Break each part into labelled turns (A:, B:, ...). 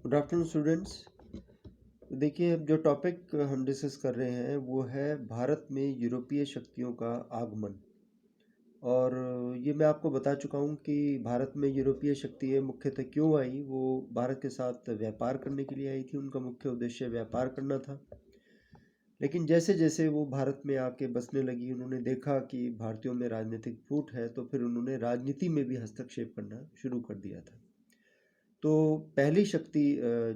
A: Good afternoon students. देखिए, अब जो टॉपिक हम डिस्कस कर रहे हैं वो है भारत में यूरोपीय शक्तियों का आगमन। और ये मैं आपको बता चुका हूँ कि भारत में यूरोपीय शक्तियाँ मुख्यतः क्यों आई। वो भारत के साथ व्यापार करने के लिए आई थी, उनका मुख्य उद्देश्य व्यापार करना था। लेकिन जैसे जैसे वो भारत में आके बसने लगी, उन्होंने देखा कि भारतीयों में राजनीतिक फूट है, तो फिर उन्होंने राजनीति में भी हस्तक्षेप करना शुरू कर दिया था। तो पहली शक्ति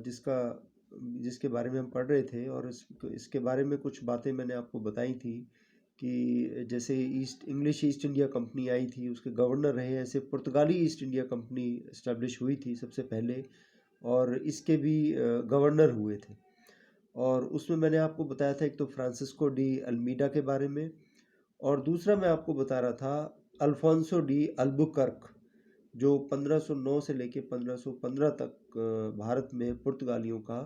A: जिसके बारे में हम पढ़ रहे थे, और इसके बारे में कुछ बातें मैंने आपको बताई थी कि जैसे इंग्लिश ईस्ट इंडिया कंपनी आई थी, उसके गवर्नर रहे, ऐसे पुर्तगाली ईस्ट इंडिया कंपनी इस्टेब्लिश हुई थी सबसे पहले, और इसके भी गवर्नर हुए थे। और उसमें मैंने आपको बताया था एक तो फ्रांसिस्को डी अल्मीडा के बारे में, और दूसरा मैं आपको बता रहा था अल्फोंसो डी अल्बुकर्क, जो 1509 से लेके 1515 तक भारत में पुर्तगालियों का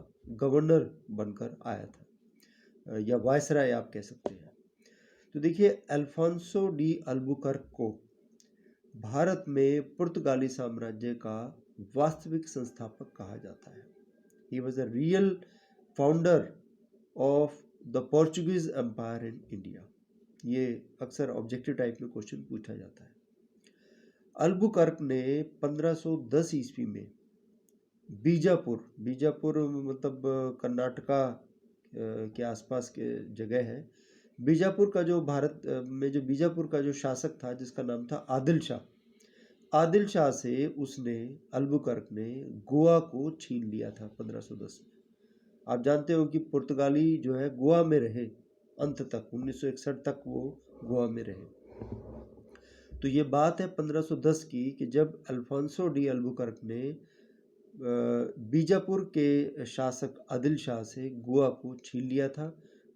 A: गवर्नर बनकर आया था, या वायसराय आप कह सकते हैं। तो देखिए, अल्फोंसो डी अल्बुकर्क को भारत में पुर्तगाली साम्राज्य का वास्तविक संस्थापक कहा जाता है। He was a real founder of the Portuguese empire in India. ये अक्सर ऑब्जेक्टिव टाइप में क्वेश्चन पूछा जाता है। अल्बुकर्क ने 1510 ईस्वी में बीजापुर मतलब कर्नाटका के आसपास के जगह है। बीजापुर का जो भारत में जो बीजापुर का जो शासक था, जिसका नाम था आदिल शाह से उसने अल्बुकर्क ने गोवा को छीन लिया था 1510 में। आप जानते हो कि पुर्तगाली जो है गोवा में रहे अंत तक, 1961 तक वो गोवा में रहे। तो ये बात है 1510 की, कि जब अल्फोंसो डी अल्बुकर्क ने बीजापुर के शासक आदिल शाह से गोवा को छीन लिया था,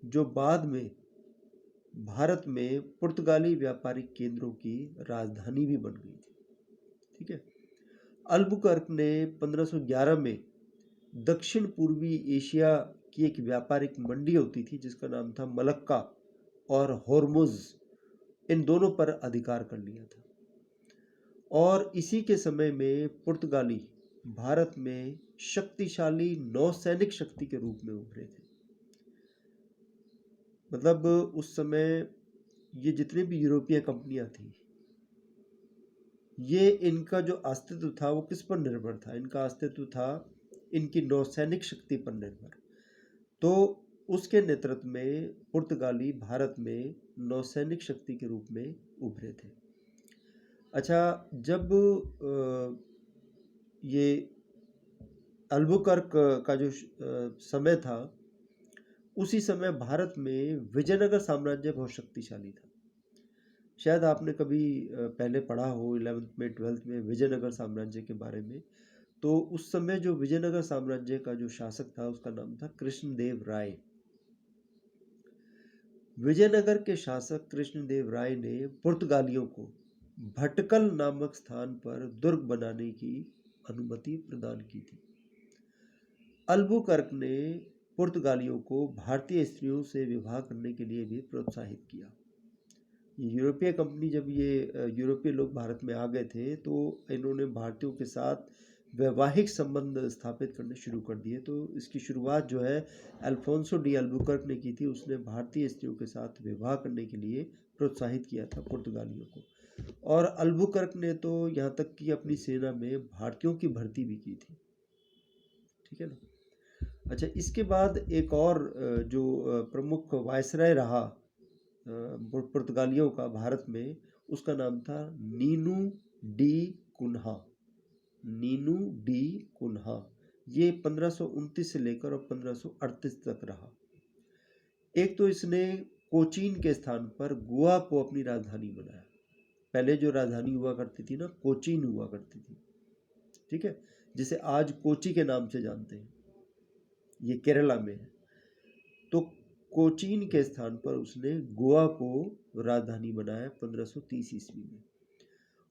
A: जो बाद में भारत में पुर्तगाली व्यापारिक केंद्रों की राजधानी भी बन गई थी। ठीक है। अल्बुकर्क ने 1511 में दक्षिण पूर्वी एशिया की एक व्यापारिक मंडी होती थी, जिसका नाम था मलक्का और होर्मुज, इन दोनों पर अधिकार कर लिया था। और इसी के समय में पुर्तगाली भारत में शक्तिशाली नौसैनिक शक्ति के रूप में उभरे थे। मतलब उस समय ये जितने भी यूरोपीय कंपनियां थी, ये इनका जो अस्तित्व था वो किस पर निर्भर था? इनका अस्तित्व था इनकी नौसैनिक शक्ति पर निर्भर। तो उसके नेतृत्व में पुर्तगाली भारत में नौसैनिक शक्ति के रूप में उभरे थे। अच्छा, जब ये अल्बुकर्क का जो समय था, उसी समय भारत में विजयनगर साम्राज्य बहुत शक्तिशाली था। शायद आपने कभी पहले पढ़ा हो 11th में 12th में विजयनगर साम्राज्य के बारे में। तो उस समय जो विजयनगर साम्राज्य का जो शासक था, उसका नाम था कृष्णदेव राय। विजयनगर के शासक कृष्णदेव राय ने पुर्तगालियों को भटकल नामक स्थान पर दुर्ग बनाने की अनुमति प्रदान की थी। अल्बुकर्क ने पुर्तगालियों को भारतीय स्त्रियों से विवाह करने के लिए भी प्रोत्साहित किया। यूरोपीय कंपनी, जब ये यूरोपीय लोग भारत में आ गए थे, तो इन्होंने भारतीयों के साथ वैवाहिक संबंध स्थापित करने शुरू कर दिए। तो इसकी शुरुआत जो है अल्फोंसो डी अल्बुकर्क ने की थी। उसने भारतीय स्त्रियों के साथ विवाह करने के लिए प्रोत्साहित किया था पुर्तगालियों को। और अल्बुकर्क ने तो यहाँ तक कि अपनी सेना में भारतीयों की भर्ती भी की थी। ठीक है ना। अच्छा, इसके बाद एक और जो प्रमुख वायसराय रहा पुर्तगालियों का भारत में, उसका नाम था Nuno da Cunha. Nuno da Cunha ये 1529 से लेकर और 1538 तक रहा। एक तो इसने कोचीन के स्थान पर गोवा को अपनी राजधानी बनाया। पहले जो राजधानी हुआ करती थी ना, कोचीन हुआ करती थी। ठीक है, जिसे आज कोची के नाम से जानते हैं, ये केरला में है। तो कोचीन के स्थान पर उसने गोवा को राजधानी बनाया 1530 ईस्वी में।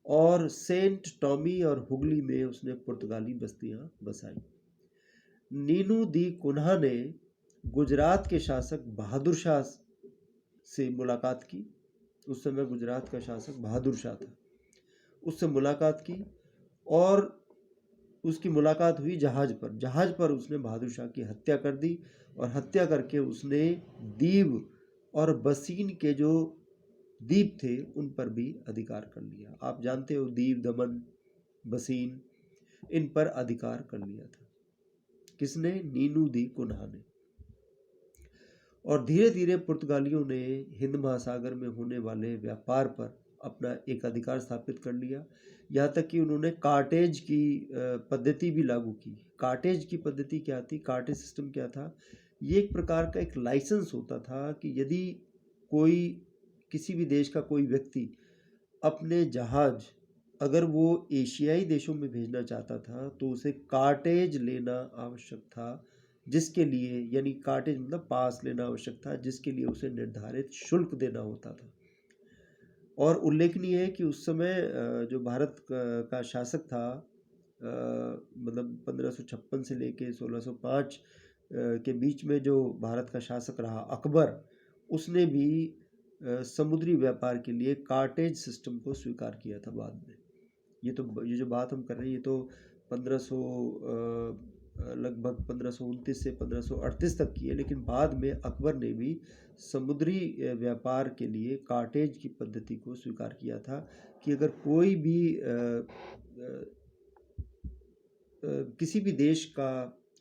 A: और सेंट टॉमी और हुगली में उसने पुर्तगाली बस्तियां बसाई। नीनू दी कुन्हा ने गुजरात के शासक बहादुर शाह से मुलाकात की। उस समय गुजरात का शासक बहादुर शाह था। उससे मुलाकात की और उसकी मुलाकात हुई जहाज पर। जहाज पर उसने बहादुर शाह की हत्या कर दी और हत्या करके उसने दीव और बसीन के जो द्वीप थे उन पर भी अधिकार कर लिया। आप जानते हो दीव, दमन, बसीन, इन पर अधिकार कर लिया था। किसने? नीनू दी कुन्हा ने। और धीरे धीरे पुर्तगालियों ने हिंद महासागर में होने वाले व्यापार पर अपना एक अधिकार स्थापित कर लिया। यहाँ तक कि उन्होंने कार्टेज की पद्धति भी लागू की। कार्टेज की पद्धति क्या थी? कार्टेज सिस्टम क्या था? ये एक प्रकार का एक लाइसेंस होता था कि यदि कोई किसी भी देश का कोई व्यक्ति अपने जहाज अगर वो एशियाई देशों में भेजना चाहता था तो उसे कार्टेज लेना आवश्यक था, जिसके लिए, यानी कार्टेज मतलब पास लेना आवश्यक था, जिसके लिए उसे निर्धारित शुल्क देना होता था। और उल्लेखनीय है कि उस समय जो भारत का शासक था, मतलब 1556 से लेके 1605 के बीच में जो भारत का शासक रहा अकबर, उसने भी समुद्री व्यापार के लिए कार्टेज सिस्टम को स्वीकार किया था बाद में। ये जो बात हम कर रहे हैं ये तो 1500 लगभग 1529 से 1538 तक की है, लेकिन बाद में अकबर ने भी समुद्री व्यापार के लिए कार्टेज की पद्धति को स्वीकार किया था कि अगर कोई भी किसी भी देश का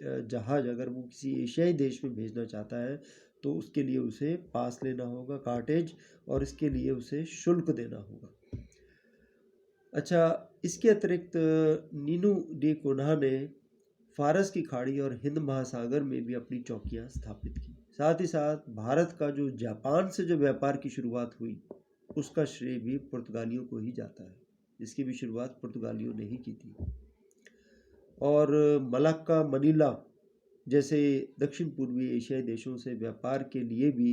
A: जहाज अगर वो किसी एशियाई देश में भेजना चाहता है तो उसके लिए उसे पास लेना होगा, कार्टेज, और इसके लिए उसे शुल्क देना होगा। अच्छा, इसके अतिरिक्त नीनू डी कुन्हा ने फारस की खाड़ी और हिंद महासागर में भी अपनी चौकियां स्थापित की। साथ ही साथ भारत का जो जापान से जो व्यापार की शुरुआत हुई उसका श्रेय भी पुर्तगालियों को ही जाता है। इसकी भी शुरुआत पुर्तगालियों ने ही की थी। और मलाक्का, मनीला जैसे दक्षिण पूर्वी एशियाई देशों से व्यापार के लिए भी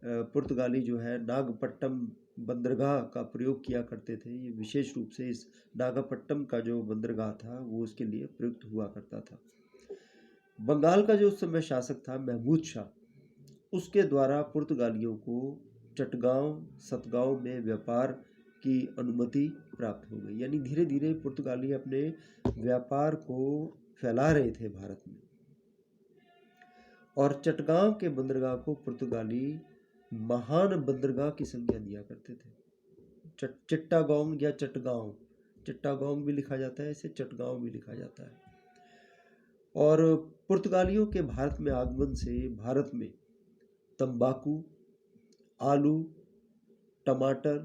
A: पुर्तगाली जो है नागपट्टम बंदरगाह का प्रयोग किया करते थे। ये विशेष रूप से इस नागपट्टम का जो बंदरगाह था वो उसके लिए प्रयुक्त हुआ करता था। बंगाल का जो उस समय शासक था महमूद शाह, उसके द्वारा पुर्तगालियों को चटगांव, सतगांव में व्यापार की अनुमति प्राप्त हो गई। यानी धीरे धीरे पुर्तगाली अपने व्यापार को फैला रहे थे भारत में। और चटगांव के बंदरगाह को पुर्तगाली महान बंदरगाह की संज्ञा दिया करते थे। चिट्टागोंग या चटगांव, चिट्टागोंग भी लिखा जाता है, इसे चटगांव भी लिखा जाता है। और पुर्तगालियों के भारत में आगमन से भारत में तंबाकू, आलू, टमाटर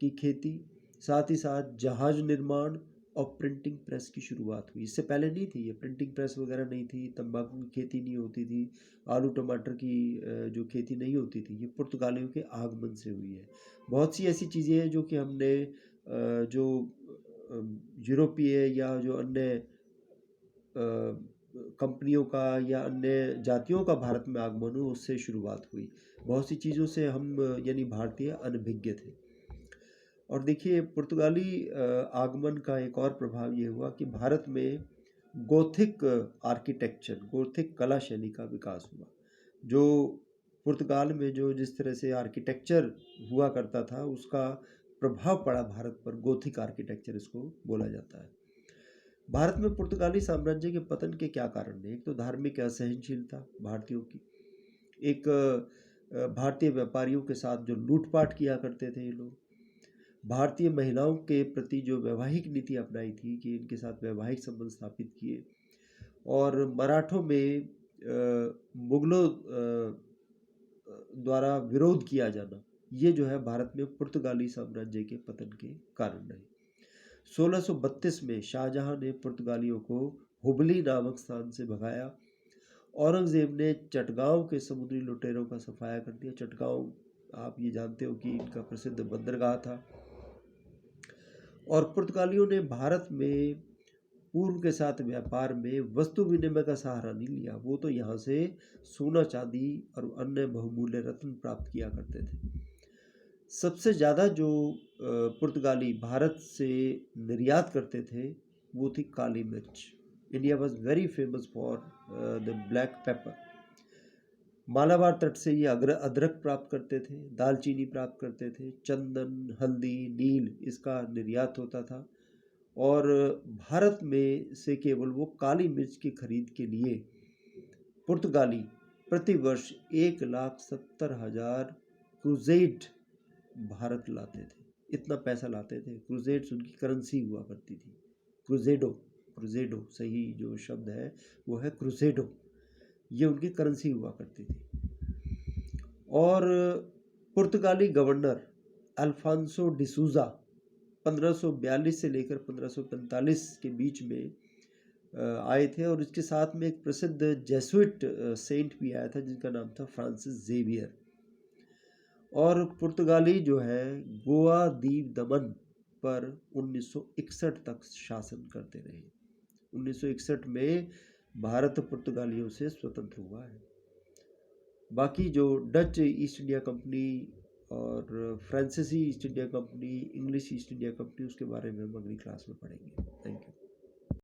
A: की खेती, साथ ही साथ जहाज निर्माण और प्रिंटिंग प्रेस की शुरुआत हुई। इससे पहले नहीं थी, ये प्रिंटिंग प्रेस वगैरह नहीं थी, तंबाकू की खेती नहीं होती थी, आलू टमाटर की जो खेती नहीं होती थी, ये पुर्तगालियों के आगमन से हुई है। बहुत सी ऐसी चीज़ें हैं जो कि हमने जो यूरोपीय या जो अन्य कंपनियों का या अन्य जातियों का भारत में आगमन हो उससे शुरुआत हुई। बहुत सी चीज़ों से हम यानी भारतीय अनभिज्ञ थे। और देखिए पुर्तगाली आगमन का एक और प्रभाव ये हुआ कि भारत में गोथिक आर्किटेक्चर, गोथिक कला शैली का विकास हुआ। जो पुर्तगाल में जो जिस तरह से आर्किटेक्चर हुआ करता था उसका प्रभाव पड़ा भारत पर, गोथिक आर्किटेक्चर इसको बोला जाता है। भारत में पुर्तगाली साम्राज्य के पतन के क्या कारण है? एक तो धार्मिक असहनशीलता भारतीयों की, एक भारतीय व्यापारियों के साथ जो लूटपाट किया करते थे ये लोग, भारतीय महिलाओं के प्रति जो वैवाहिक नीति अपनाई थी कि इनके साथ वैवाहिक संबंध स्थापित किए, और मराठों में मुगलों द्वारा विरोध किया जाना, ये जो है भारत में पुर्तगाली साम्राज्य के पतन के कारण रहे। 1632 में शाहजहां ने पुर्तगालियों को हुबली नामक स्थान से भगाया। औरंगजेब ने चटगांव के समुद्री लुटेरों का सफाया कर दिया। चटगांव आप ये जानते हो कि इनका प्रसिद्ध बंदरगाह था। और पुर्तगालियों ने भारत में पूर्व के साथ व्यापार में वस्तु विनिमय का सहारा नहीं लिया, वो तो यहाँ से सोना, चांदी और अन्य बहुमूल्य रत्न प्राप्त किया करते थे। सबसे ज़्यादा जो पुर्तगाली भारत से निर्यात करते थे वो थी काली मिर्च। India was very famous for the black pepper. Malabar तट से ये अदरक प्राप्त करते थे, दालचीनी प्राप्त करते थे, चंदन, हल्दी, नील, इसका निर्यात होता था। और भारत में से केवल वो काली मिर्च की खरीद के लिए पुर्तगाली प्रति वर्ष 1,70,000 क्रूजेड भारत लाते थे। इतना पैसा लाते थे। क्रूजेड्स उनकी करेंसी हुआ करती थी। क्रूजेडो क्रूजेडो सही जो शब्द है वो है क्रूजेडो, ये उनकी करेंसी हुआ करती थी। और पुर्तगाली गवर्नर अल्फांसो डिसूजा 1542 से लेकर 1545 के बीच में आए थे, और इसके साथ में एक प्रसिद्ध जेसुइट सेंट भी आया था जिनका नाम था फ्रांसिस जेवियर। और पुर्तगाली जो है गोवा दीव दमन पर 1961 तक शासन करते रहे। 1961 में भारत पुर्तगालियों से स्वतंत्र हुआ है। बाकी जो डच ईस्ट इंडिया कंपनी और फ्रांसीसी east India company, English east India company, उसके बारे में हम अगली क्लास में पढ़ेंगे। Thank you.